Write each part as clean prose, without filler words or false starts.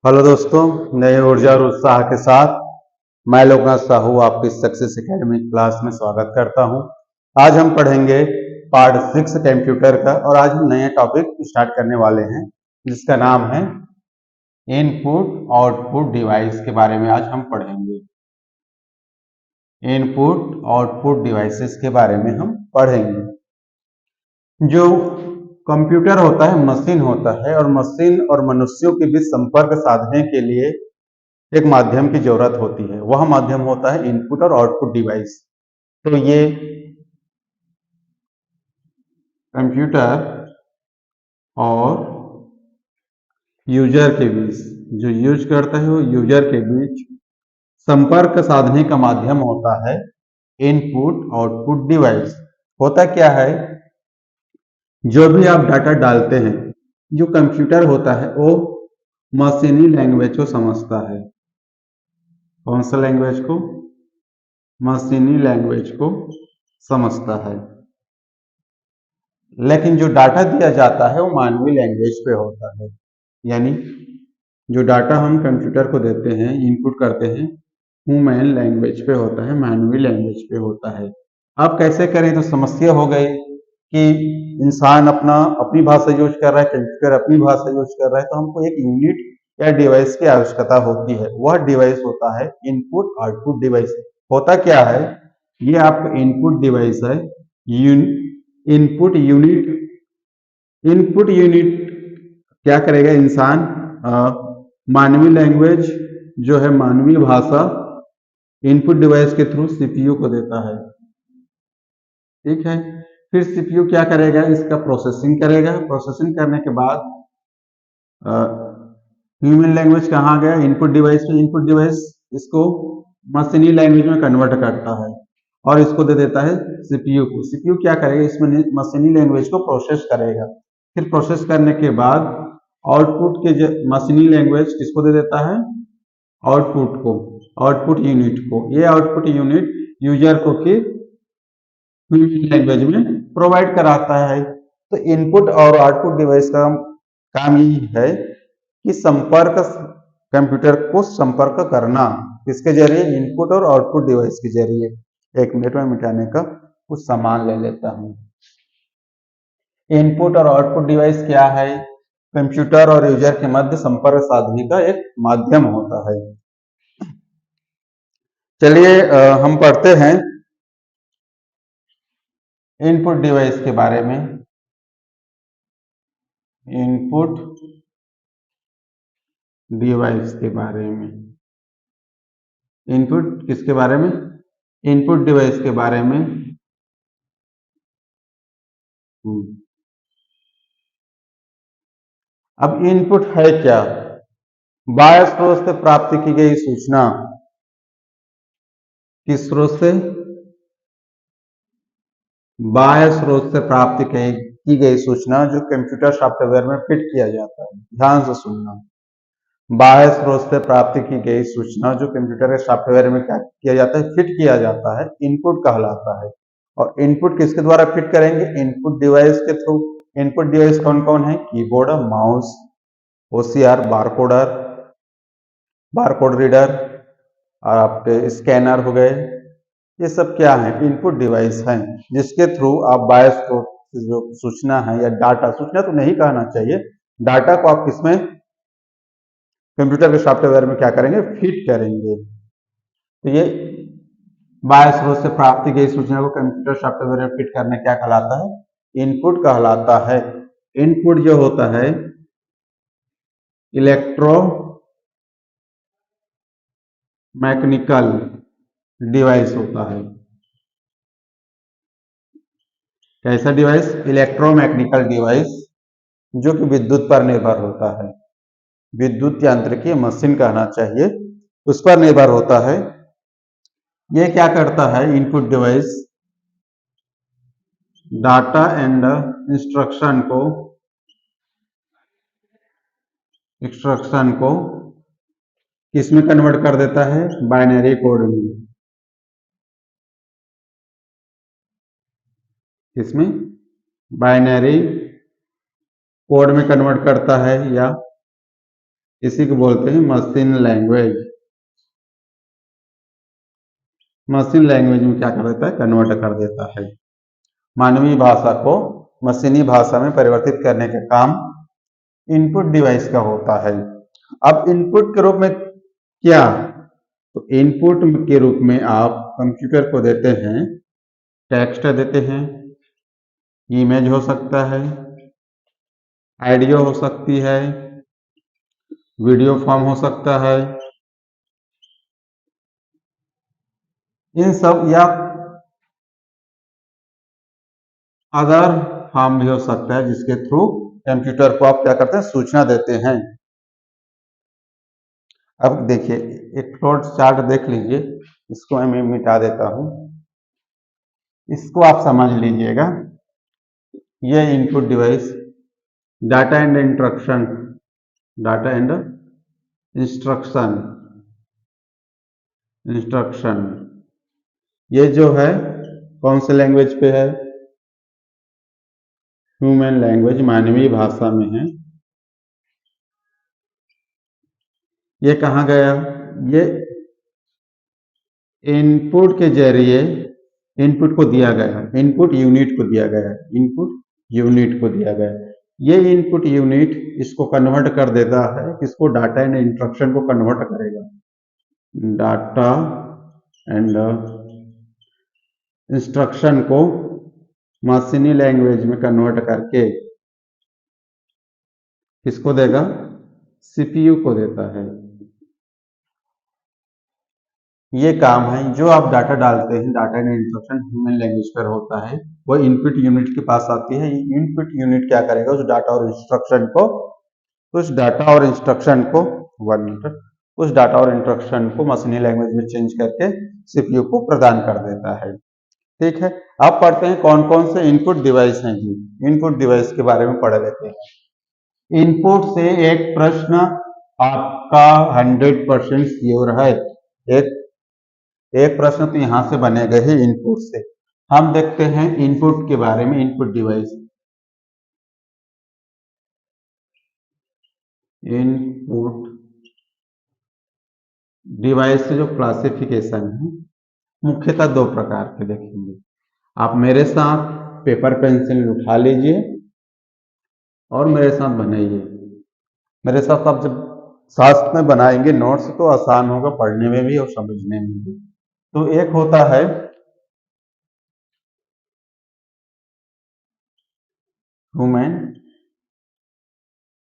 Hello दोस्तों, नए ऊर्जा और उत्साह के साथ मैं लोकनाथ साहू आपकी सक्सेस एकेडमी क्लास में स्वागत करता हूं। आज हम पढ़ेंगे पार्ट 6 कंप्यूटर का और आज हम नए टॉपिक स्टार्ट करने वाले हैं जिसका नाम है इनपुट आउटपुट डिवाइस के बारे में आज हम पढ़ेंगे। इनपुट आउटपुट डिवाइसेस के बारे में हम पढ़ेंगे। जो कंप्यूटर होता है मशीन होता है और मशीन और मनुष्यों के बीच संपर्क साधने के लिए एक माध्यम की जरूरत होती है। वह माध्यम होता है इनपुट और आउटपुट डिवाइस। तो ये कंप्यूटर और यूजर के बीच, जो यूज करता है वो यूजर के बीच संपर्क साधने का माध्यम होता है इनपुट आउटपुट डिवाइस। होता क्या है, जो भी आप डाटा डालते हैं, जो कंप्यूटर होता है वो मशीनी लैंग्वेज को समझता है। कौन सा लैंग्वेज को? मशीनी लैंग्वेज को समझता है। लेकिन जो डाटा दिया जाता है वो मानवीय लैंग्वेज पे होता है। यानी जो डाटा हम कंप्यूटर को देते हैं, इनपुट करते हैं, ह्यूमन लैंग्वेज पे होता है, मानवीय लैंग्वेज पे होता है। अब कैसे करें? तो समस्या हो गई कि इंसान अपनी भाषा यूज कर रहा है, कंप्यूटर अपनी भाषा यूज कर रहा है, तो हमको एक यूनिट या डिवाइस की आवश्यकता होती है। वह डिवाइस होता है इनपुट आउटपुट डिवाइस। होता क्या है, ये आपका इनपुट डिवाइस है। इनपुट यूनिट, इनपुट यूनिट क्या करेगा? इंसान मानवीय लैंग्वेज जो है, मानवीय भाषा इनपुट डिवाइस के थ्रू सीपीयू को देता है। ठीक है, फिर सीपीयू क्या करेगा? इसका प्रोसेसिंग करेगा। प्रोसेसिंग करने के बाद ह्यूमन लैंग्वेज कहाँ गया? इनपुट डिवाइस में। इनपुट डिवाइस इसको मशीनी लैंग्वेज में कन्वर्ट करता है और इसको दे देता है सीपीयू को। सीपीयू क्या करेगा? इसमें मशीनी लैंग्वेज को प्रोसेस करेगा। फिर प्रोसेस करने के बाद आउटपुट के मशीनी लैंग्वेज किसको दे देता है? आउटपुट को, आउटपुट यूनिट को। ये आउटपुट यूनिट यूजर को फिर ह्यूमन लैंग्वेज में प्रोवाइड कराता है। तो इनपुट और आउटपुट डिवाइस का काम यही है कि संपर्क, कंप्यूटर को संपर्क करना। किसके जरिए? इनपुट और आउटपुट डिवाइस के जरिए। एक मिनट में मिटाने का कुछ सामान ले लेता हूं। इनपुट और आउटपुट डिवाइस क्या है? कंप्यूटर और यूजर के मध्य संपर्क साधने का एक माध्यम होता है। चलिए हम पढ़ते हैं इनपुट डिवाइस के बारे में। इनपुट डिवाइस के बारे में। इनपुट किसके बारे में? इनपुट डिवाइस के बारे में। अब इनपुट है क्या? बाह्य स्रोत से प्राप्त की गई सूचना। किस स्रोत से? बाह्य स्रोत से प्राप्त की गई सूचना जो कंप्यूटर सॉफ्टवेयर में फिट किया जाता है। ध्यान से सुनना। बाह्य स्रोत से प्राप्त की गई सूचना जो कंप्यूटर के सॉफ्टवेयर में क्या किया जाता है? फिट किया जाता है, इनपुट कहलाता है। और इनपुट किसके द्वारा फिट करेंगे? इनपुट डिवाइस के थ्रू। इनपुट डिवाइस कौन कौन है? Keyboard, mouse, OCR, barcoder, barcode reader और आपके स्कैनर हो गए। ये सब क्या है? इनपुट डिवाइस हैं, जिसके थ्रू आप बाह्य स्रोत से जो सूचना है या डाटा, सूचना तो नहीं कहना चाहिए, डाटा को आप किसमें? कंप्यूटर के सॉफ्टवेयर में क्या करेंगे? फिट करेंगे। तो ये बाह्य स्रोत से प्राप्त की गई सूचना को कंप्यूटर सॉफ्टवेयर में फिट करना क्या कहलाता है? इनपुट कहलाता है। इनपुट जो होता है इलेक्ट्रो मैकेनिकल डिवाइस होता है। कैसा डिवाइस? इलेक्ट्रोमैकेनिकल डिवाइस, जो कि विद्युत पर निर्भर होता है। विद्युत यांत्रिकी मशीन कहना चाहिए, उस पर निर्भर होता है। ये क्या करता है? Input device data and instruction को किसमें कन्वर्ट कर देता है? बाइनरी कोड में। किसमें? बाइनरी कोड में कन्वर्ट करता है या इसी को बोलते हैं मशीन लैंग्वेज। मशीन लैंग्वेज में क्या कर देता है, कन्वर्ट कर देता है। मानवीय भाषा को मशीनी भाषा में परिवर्तित करने का काम इनपुट डिवाइस का होता है। अब इनपुट के रूप में क्या, तो इनपुट के रूप में आप कंप्यूटर को देते हैं, टेक्स्ट देते हैं, इमेज हो सकता है, ऑडियो हो सकती है, वीडियो फॉर्म हो सकता है, इन सब, या अदर फॉर्म भी हो सकता है जिसके थ्रू कंप्यूटर को आप क्या करते हैं, सूचना देते हैं। अब देखिए एक फ्लोट चार्ट देख लीजिए, इसको मैं मिटा देता हूं, इसको आप समझ लीजिएगा। ये input device, data and instruction, data and instruction, instruction, ये जो है कौन से लैंग्वेज पे है, ह्यूमन लैंग्वेज, मानवीय भाषा में है। ये कहाँ गया, ये इनपुट के जरिए इनपुट को दिया गया, इनपुट यूनिट को दिया गया, इनपुट यूनिट को दिया गया। ये इनपुट यूनिट इसको कन्वर्ट कर देता है, इसको डाटा एंड इंस्ट्रक्शन को कन्वर्ट करेगा, डाटा एंड इंस्ट्रक्शन को मशीनी लैंग्वेज में कन्वर्ट करके किसको देगा, सीपीयू को देता है। ये काम है जो आप डाटा डालते हैं, data and instruction human language पर होता है, वो इनपुट यूनिट के पास आती है। इनपुट यूनिट क्या करेगा, उस डाटा और इंस्ट्रक्शन को, उस डाटा और इंस्ट्रक्शन को, 1 मिनट, उस डाटा और इंस्ट्रक्शन को मशीनी लैंग्वेज में चेंज करके सीपीयू को प्रदान कर देता है। ठीक है, अब पढ़ते हैं कौन कौन से इनपुट डिवाइस हैं जी। इनपुट डिवाइस के बारे में पढ़ लेते हैं। इनपुट से एक प्रश्न आपका 100% श्योर है, एक प्रश्न तो यहां से बनेगा ही इनपुट से। हम देखते हैं इनपुट के बारे में, इनपुट डिवाइस, इनपुट डिवाइस से जो क्लासिफिकेशन है मुख्यतः 2 प्रकार के देखेंगे। आप मेरे साथ पेपर पेंसिल उठा लीजिए और मेरे साथ बनाइए। मेरे साथ आप जब साथ में बनाएंगे नोट्स तो आसान होगा पढ़ने में भी और समझने में भी। तो एक होता है ह्यूमन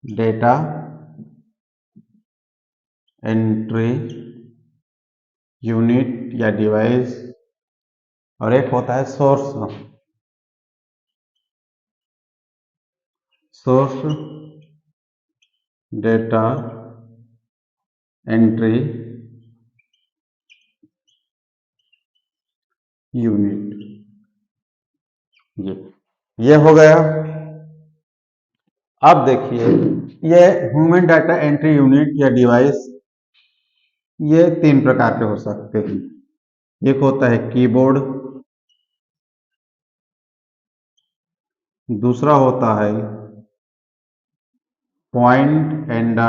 डेटा एंट्री यूनिट या डिवाइस, और एक होता है सोर्स डेटा एंट्री यूनिट। ये हो गया। अब देखिए ये ह्यूमन डाटा एंट्री यूनिट या डिवाइस, ये 3 प्रकार के हो सकते हैं। एक होता है कीबोर्ड, दूसरा होता है point and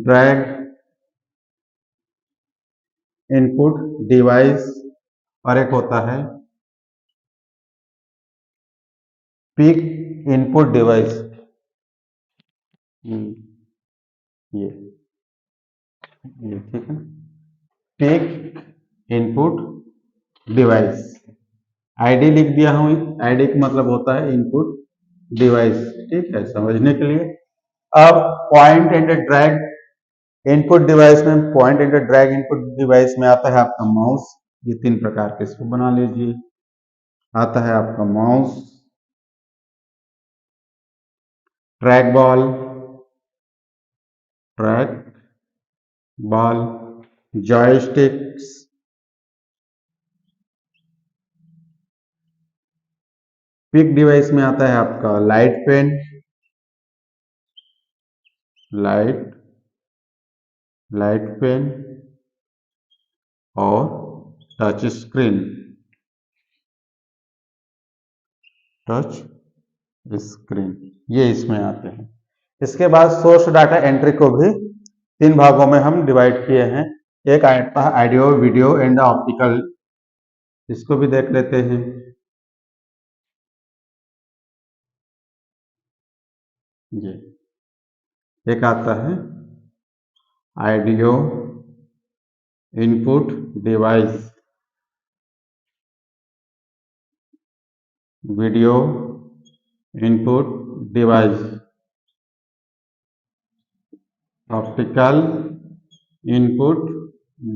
drag input device, और एक होता है पिक इनपुट डिवाइस। ये ठीक है, पिक इनपुट डिवाइस, आईडी लिख दिया हूं, आईडी का मतलब होता है इनपुट डिवाइस। ठीक है, समझने के लिए। अब point and drag input device में, point and drag input device में आता है आपका माउस। ये 3 प्रकार के, इसको बना लीजिए। आता है आपका mouse, track ball, joysticks, pick device में आता है आपका लाइट पेन, लाइट पेन और टच स्क्रीन, ये इसमें आते हैं। इसके बाद सोर्स डाटा एंट्री को भी 3 भागों में हम डिवाइड किए हैं। एक आता है ऑडियो, वीडियो एंड ऑप्टिकल, इसको भी देख लेते हैं। ये एक आता है audio input device, video input device, optical input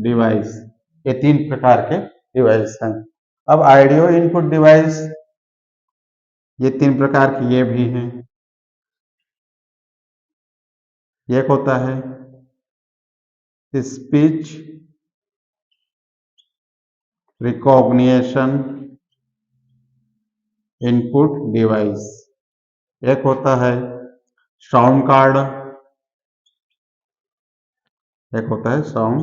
device, ये 3 प्रकार के डिवाइस हैं। अब ऑडियो इनपुट डिवाइस, ये 3 प्रकार की ये भी हैं। एक होता है स्पीच रिकॉग्निशन इनपुट डिवाइस, एक होता है साउंड कार्ड, एक होता है साउंड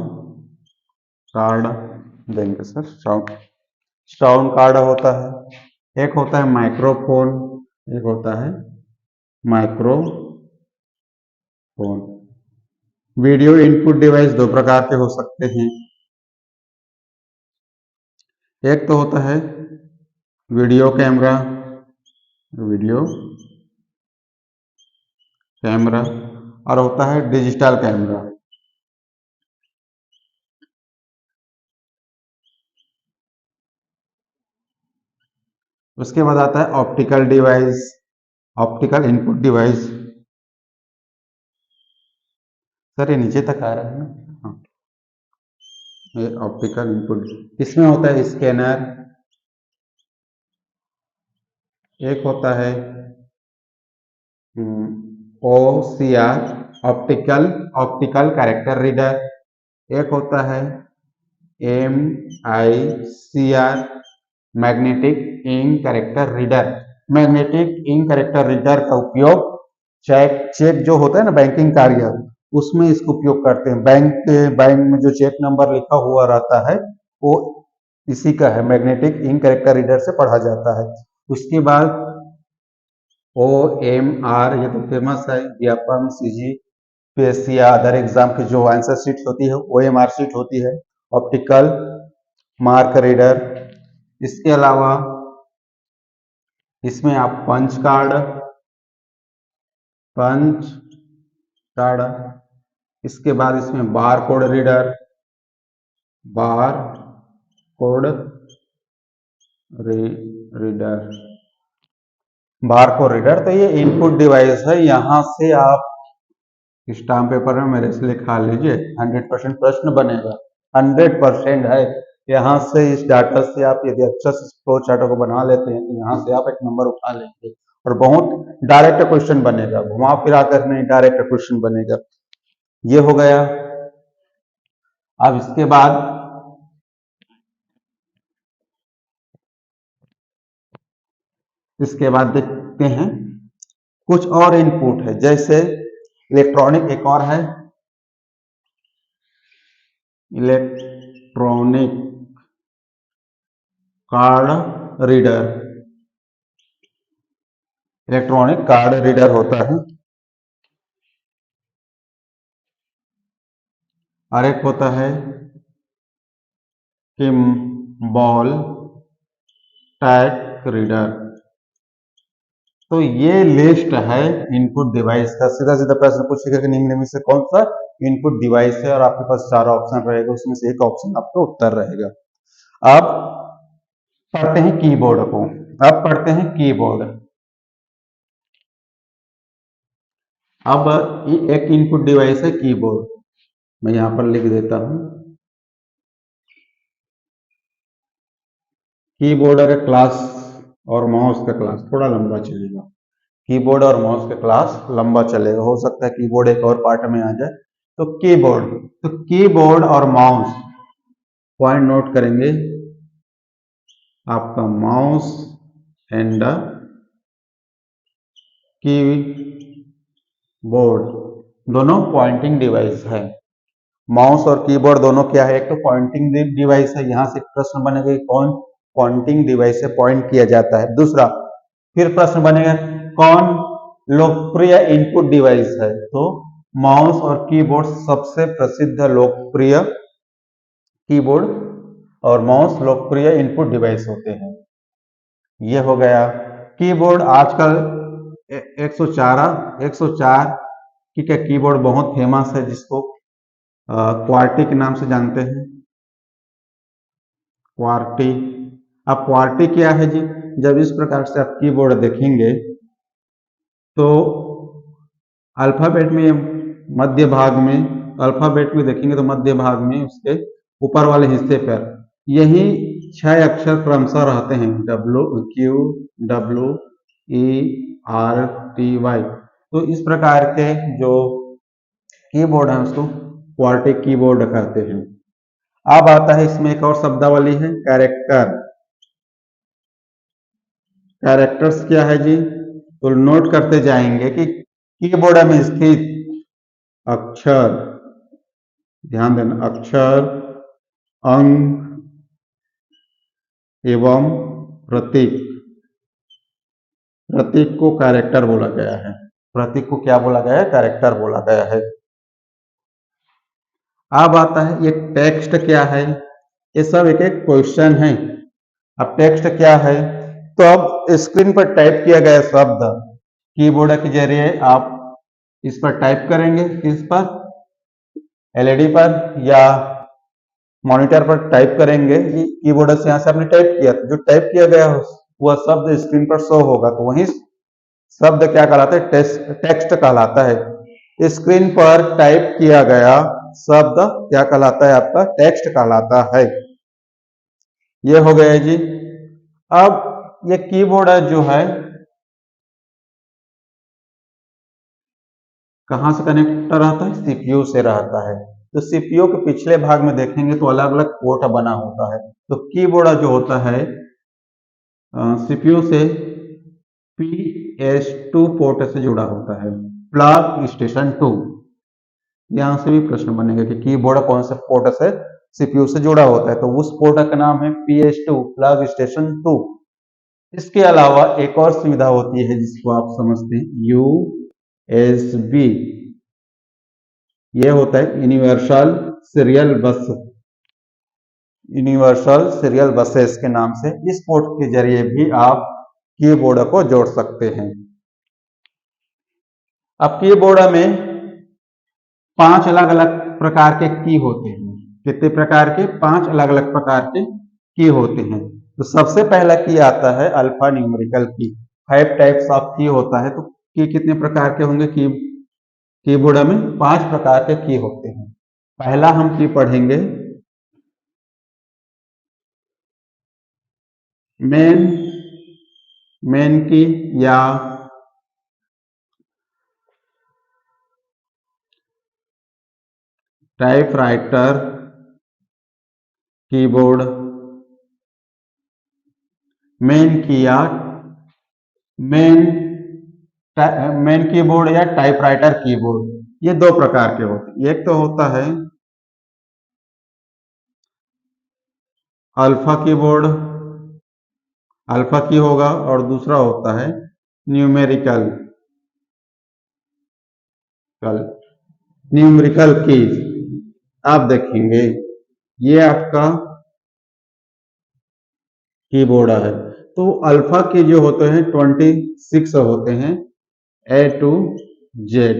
कार्ड देंगे सर, साउंड कार्ड होता है, एक होता है माइक्रोफोन, एक होता है माइक्रोफोन। वीडियो इनपुट डिवाइस 2 प्रकार के हो सकते हैं। एक तो होता है वीडियो कैमरा, वीडियो कैमरा, और होता है डिजिटल कैमरा। उसके बाद आता है optical device, optical input device. Sir ये नीचे तक आ रहा है ना? हाँ, ये ऑप्टिकल इनपुट, इसमें होता है स्कैनर, एक होता है OCR, ऑप्टिकल कैरेक्टर रीडर, एक होता है MICR, magnetic ink character reader. Magnetic ink character reader का उपयोग चेक जो होता है ना बैंकिंग कार्य, उसमें इसको उपयोग करते हैं। बैंक में जो चेक नंबर लिखा हुआ रहता है वो इसी का है, मैग्नेटिक इंक कैरेक्टर रीडर से पढ़ा जाता है। उसके बाद OMR, ये तो फेमस है, व्यापम, CG, PSC या अदर एग्जाम की जो आंसर शीट होती है OMR शीट होती है, ऑप्टिकल मार्क रीडर। इसके अलावा इसमें आप पंच कार्ड, इसके बाद इसमें बार कोड रीडर, तो ये इनपुट डिवाइस है। यहां से आप स्टाम्प पेपर में मेरे से लिखा लीजिए, 100% प्रश्न बनेगा, 100% है। यहाँ से इस डाटा से आप यदि अच्छा से फ्लो चार्ट को बना लेते हैं तो यहाँ से आप एक नंबर उठा लेंगे, और बहुत डायरेक्ट क्वेश्चन बनेगा, घुमा फिरा कर नहीं, डायरेक्ट क्वेश्चन बनेगा। ये हो गया। अब इसके बाद देखते हैं कुछ और इनपुट है, जैसे इलेक्ट्रॉनिक, एक और है electronic card reader, electronic card reader होता है, और एक होता है किम्बॉल टैग रीडर। तो ये लिस्ट है इनपुट डिवाइस का। सीधा सीधा प्रश्न पूछेगा कि निम्न में से कौन सा इनपुट डिवाइस है, और आपके पास 4 ऑप्शन रहेगा, उसमें से एक ऑप्शन आपका उत्तर रहेगा। अब पढ़ते हैं कीबोर्ड को। अब पढ़ते हैं कीबोर्ड। अब एक इनपुट डिवाइस है कीबोर्ड, मैं यहां पर लिख देता हूं। कीबोर्ड और क्लास और माउस का क्लास थोड़ा लंबा चलेगा, कीबोर्ड और माउस का क्लास लंबा चलेगा, हो सकता है कीबोर्ड एक और पार्ट में आ जाए। तो कीबोर्ड और माउस, पॉइंट नोट करेंगे, आपका माउस एंड कीबोर्ड दोनों पॉइंटिंग डिवाइस है। माउस और कीबोर्ड दोनों क्या है? एक तो पॉइंटिंग डिवाइस है, यहां से प्रश्न बनेगा कौन पॉइंटिंग डिवाइस से पॉइंट किया जाता है। दूसरा फिर प्रश्न बनेगा कौन लोकप्रिय इनपुट डिवाइस है। तो माउस और कीबोर्ड सबसे प्रसिद्ध लोकप्रिय कीबोर्ड और माउस लोकप्रिय इनपुट डिवाइस होते हैं। ये हो गया कीबोर्ड। आजकल 104 की क्या कीबोर्ड बहुत फेमस है, जिसको क्वार्टी के नाम से जानते हैं। क्वार्टी। अब क्वार्टी क्या है जी? जब इस प्रकार से आप कीबोर्ड देखेंगे तो अल्फाबेट में मध्य भाग में, अल्फाबेट में देखेंगे तो मध्य भाग में उसके ऊपर वाले हिस्से पर यही 6 अक्षर क्रमशः रहते हैं, WQWERTY। तो इस प्रकार के जो कीबोर्ड है उसको क्वार्टी कीबोर्ड कहते हैं। अब आता है इसमें एक और शब्दावली है, कैरेक्टर। कैरेक्टर्स क्या है जी? तो नोट करते जाएंगे कि कीबोर्ड में स्थित अक्षर, ध्यान देना, अक्षर, अंक एवं प्रतीक, प्रतीक को कैरेक्टर बोला गया है। प्रतीक को क्या बोला गया है? कैरेक्टर बोला गया है। अब आता है ये टेक्स्ट क्या है? ये सब एक एक क्वेश्चन है। अब टेक्स्ट क्या है? तो अब स्क्रीन पर टाइप किया गया शब्द कीबोर्ड के जरिए आप इस पर टाइप करेंगे, किस पर? एलईडी पर या मॉनिटर पर टाइप करेंगे। कीबोर्ड से यहां से आपने टाइप किया, जो टाइप किया गया वह शब्द स्क्रीन पर शो होगा, तो वही शब्द क्या कहलाता है? टेक्स्ट कहलाता है। स्क्रीन पर टाइप किया गया शब्द क्या कहलाता है? आपका टेक्स्ट कहलाता है। ये हो गया जी। अब ये कीबोर्ड जो है कहां से कनेक्ट रहता है? सीपीयू से रहता है। तो सीपीयू के पिछले भाग में देखेंगे तो अलग अलग पोर्ट बना होता है। तो कीबोर्ड जो होता है सीपीयू से PS2 पोर्ट से जुड़ा होता है, प्लग स्टेशन 2। यहां से भी प्रश्न बनेगा कि कीबोर्ड कौन से पोर्ट से सीपीयू से जुड़ा होता है, तो उस पोर्ट का नाम है PS2, प्लग स्टेशन 2। इसके अलावा एक और सुविधा होती है जिसको आप समझते हैं, USB। ये होता है यूनिवर्सल सीरियल बस, यूनिवर्सल सीरियल बसेस के नाम से। इस पोर्ट के जरिए भी आप कीबोर्ड को जोड़ सकते हैं। अब कीबोर्ड में 5 अलग अलग प्रकार के की होते हैं। कितने प्रकार के? 5 अलग अलग प्रकार के की होते हैं। तो सबसे पहला की आता है अल्फा न्यूमेरिकल की। 5 टाइप्स ऑफ की होता है। तो की कितने प्रकार के होंगे? कीबोर्ड में 5 प्रकार के की होते हैं। पहला हम की पढ़ेंगे मेन, मेन की या टाइपराइटर कीबोर्ड, मेन की या मेन मेन कीबोर्ड या टाइपराइटर कीबोर्ड, ये 2 प्रकार के होते हैं। एक तो होता है अल्फा कीबोर्ड, अल्फा की होगा, और दूसरा होता है न्यूमेरिकल न्यूमेरिकल कीज। आप देखेंगे ये आपका कीबोर्ड है। तो अल्फा के जो होते हैं 26 होते हैं, A to Z,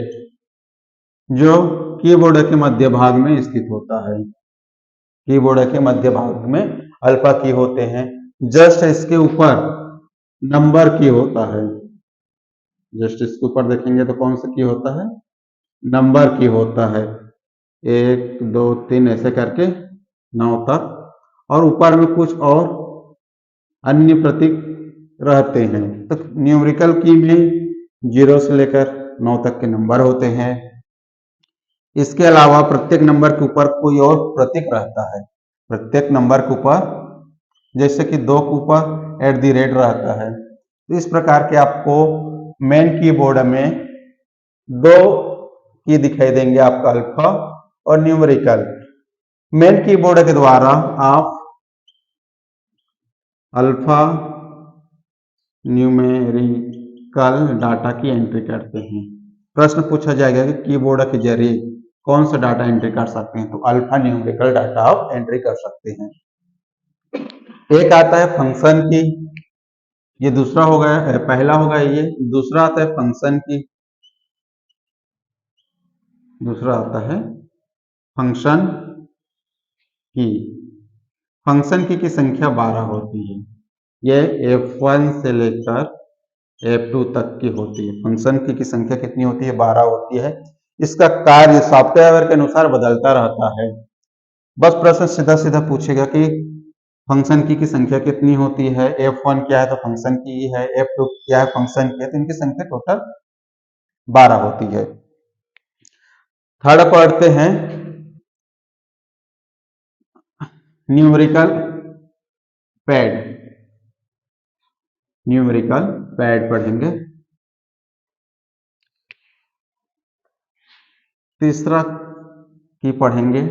जो कीबोर्ड के मध्य भाग में स्थित होता है। कीबोर्ड के मध्य भाग में अल्फा की होते हैं। जस्ट इसके ऊपर नंबर की होता है। जस्ट इसके ऊपर देखेंगे तो कौन सा की होता है? नंबर की होता है। 1 2 3 ऐसे करके 9 तक, और ऊपर में कुछ और अन्य प्रतीक रहते हैं। तो न्यूमेरिकल की में 0 से लेकर 9 तक के नंबर होते हैं। इसके अलावा प्रत्येक नंबर के ऊपर कोई और प्रतीक रहता है। प्रत्येक नंबर के ऊपर, जैसे कि 2 के ऊपर @ रहता है। तो इस प्रकार के आपको मेन कीबोर्ड में 2 की दिखाई देंगे, आपका अल्फा और न्यूमेरिकल। मेन कीबोर्ड के द्वारा आप अल्फा न्यूमेरिकल न्यूमेरिकल डाटा की एंट्री करते हैं। प्रश्न पूछा जाएगा कि कीबोर्ड के जरिए कौन सा डाटा एंट्री कर सकते हैं, तो अल्फा न्यूमेरिकल डाटा आप एंट्री कर सकते हैं। एक आता है फंक्शन की, ये दूसरा हो गया, पहला होगा ये। दूसरा आता है फंक्शन की, दूसरा आता है फंक्शन की। फंक्शन की संख्या 12 होती है। ये F1 से लेकर F2 तक की होती है। फंक्शन की संख्या कितनी होती है? 12 होती है। इसका कार्य सॉफ्टवेयर के अनुसार बदलता रहता है। बस प्रश्न सीधा सीधा पूछेगा कि फंक्शन की संख्या कितनी होती है। F1 क्या है तो फंक्शन की है, F2 क्या है फंक्शन की है, तो इनकी संख्या टोटल 12 होती है। थर्ड पढ़ते हैं न्यूमेरिकल पैड। न्यूमेरिकल पैड पढ़ेंगे। तीसरा की पढ़ेंगे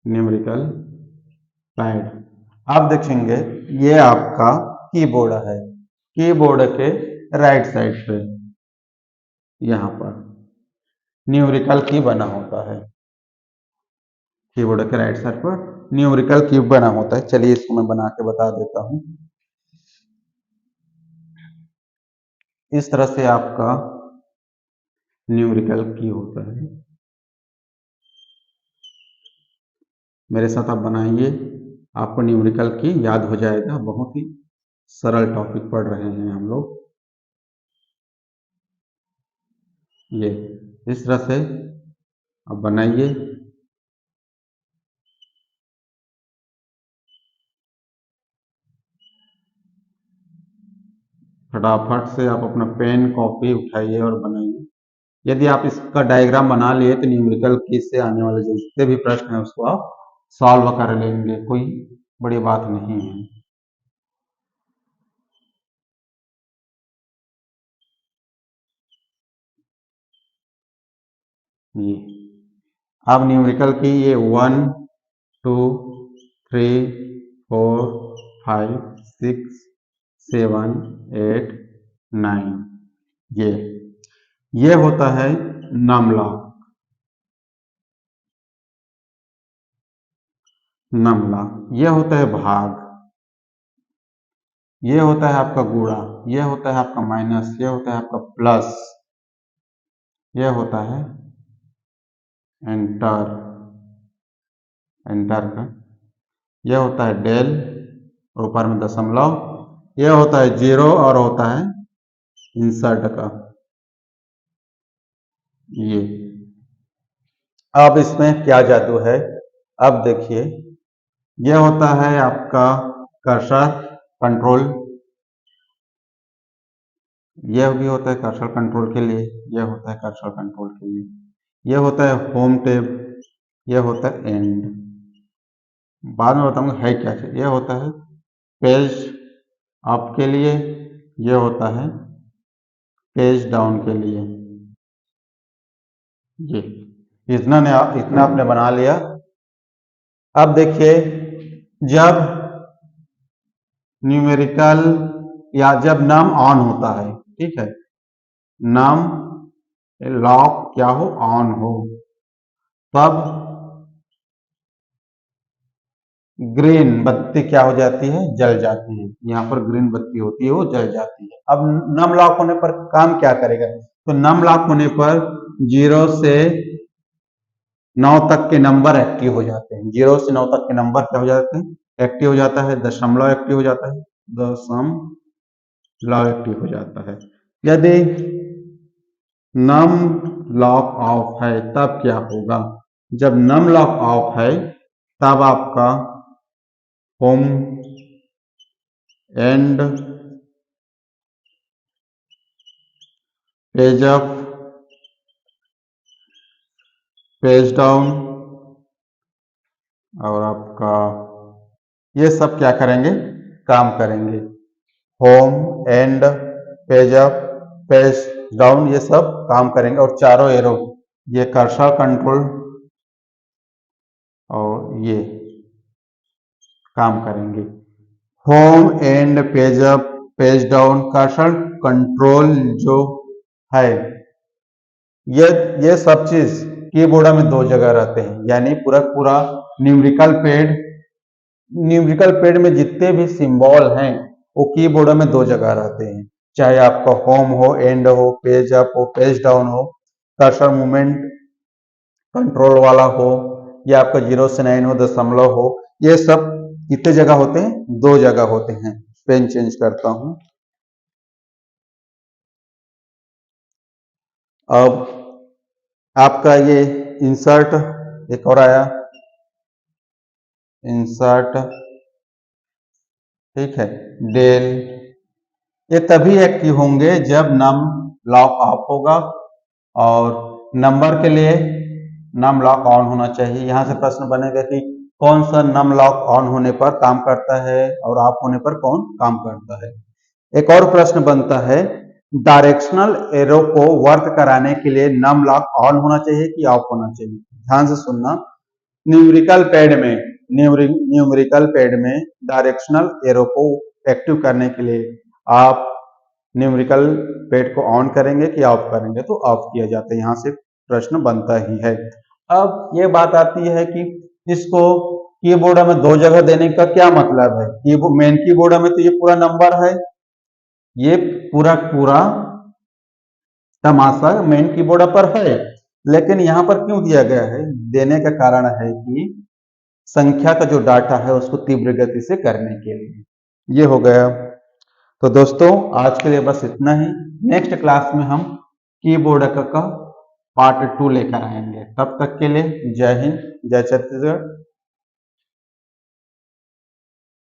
न्यूमेरिकल पैड। आप देखेंगे ये आपका कीबोर्ड है। कीबोर्ड के राइट साइड पे यहां पर न्यूमेरिकल की बना होता है। कीबोर्ड के राइट साइड पर न्यूमेरिकल की बना होता है। चलिए इसको मैं बना के बता देता हूं। इस तरह से आपका न्यूमेरिकल की होता है। मेरे साथ आप बनाइए, आपको न्यूमेरिकल की याद हो जाएगा। बहुत ही सरल टॉपिक पढ़ रहे हैं हम लोग। ये इस तरह से आप बनाइए। फटाफट से आप अपना पेन कॉपी उठाइए और बनाइए। यदि आप इसका डायग्राम बना लिए तो न्यूमेरिकल की से आने वाले जितने भी प्रश्न है उसको आप सॉल्व कर लेंगे, कोई बड़ी बात नहीं है। ये अब न्यूमेरिकल की ये 1 2 3 4 5 6 7 8 9 ये होता है नमलॉक। ये होता है भाग, ये होता है आपका गुणा, ये होता है आपका माइनस, ये होता है आपका प्लस, ये होता है एंटर का, यह होता है डेल और ऊपर में दशमलव, यह होता है जीरो और होता है इंसर्ट का। ये अब इसमें क्या जादू है, अब देखिए यह होता है आपका कर्सर कंट्रोल, यह भी होता है कर्सर कंट्रोल के लिए, यह होता है कर्सर कंट्रोल के लिए, यह होता है होम टैब, यह होता है एंड। बाद में बताऊंगा है क्या चीज। यह होता है पेज अप के लिए, यह होता है पेज डाउन के लिए। ये इतना आपने बना लिया। अब देखिए जब न्यूमेरिकल या जब नम ऑन होता है, ठीक है, नम लॉक क्या हो, ऑन हो, तब ग्रीन बत्ती क्या हो जाती है, जल जाती है। यहाँ पर ग्रीन बत्ती होती है वो जल जाती है। अब नम लॉक होने पर काम क्या करेगा, तो नम लॉक होने पर 0 से 9 तक के नंबर एक्टिव हो जाते हैं। 0 से 9 तक के नंबर क्या हो जाते हैं, एक्टिव हो जाता है। दशमलव एक्टिव हो जाता है, दशमलव एक्टिव हो जाता है। यदि नम लॉक ऑफ है तब क्या होगा, जब नम लॉक ऑफ है तब आपका home and page up page down और आपका ये सब क्या करेंगे, काम करेंगे। Home and page up page down ये सब काम करेंगे और चारों एरो ये कर्सर कंट्रोल और ये काम करेंगे। Home and page up, page down, cursor control जो है, ये सब चीज कीबोर्ड में दो जगह रहते हैं, यानी पूरा पूरा न्यूमेरिकल पैड में जितने भी सिंबल हैं वो कीबोर्ड में दो जगह रहते हैं, चाहे आपका होम हो, एंड हो, पेज अप हो, पेज डाउन हो, कर्सर मूवमेंट कंट्रोल वाला हो, या आपका 0 से 9 हो, दशमलव हो, ये सब कितने जगह होते हैं? दो जगह होते हैं। पेन चेंज करता हूं। अब आपका ये इंसर्ट एक और आया, इंसर्ट, ठीक है, डेल, ये तभी एक्टिव होंगे जब नम लॉक ऑफ होगा, और नंबर के लिए नम लॉक ऑन होना चाहिए। यहां से प्रश्न बनेगा कि कौन सा नम लॉक ऑन होने पर काम करता है और ऑफ होने पर कौन काम करता है। एक और प्रश्न बनता है, डायरेक्शनल एरो को वर्क कराने के लिए नम लॉक ऑन होना चाहिए कि ऑफ होना चाहिए। ध्यान से सुनना, न्यूमेरिकल पैड में न्यूमेरिकल पैड में डायरेक्शनल एरो को एक्टिव करने के लिए आप न्यूमेरिकल पैड को ऑन करेंगे कि ऑफ करेंगे? तो ऑफ किया जाता है, यहां से प्रश्न बनता ही है। अब ये बात आती है कि इसको कीबोर्ड में दो जगह देने का क्या मतलब है? मेन कीबोर्ड में तो ये पूरा नंबर है, ये पूरा पूरा तमाशा मेन कीबोर्ड पर है, लेकिन यहां पर क्यों दिया गया है? देने का कारण है कि संख्या का जो डाटा है उसको तीव्र गति से करने के लिए। ये हो गया। तो दोस्तों आज के लिए बस इतना ही। नेक्स्ट क्लास में हम कीबोर्ड का पार्ट 2 लेकर आएंगे। तब तक के लिए जय हिंद, जय छत्तीसगढ़।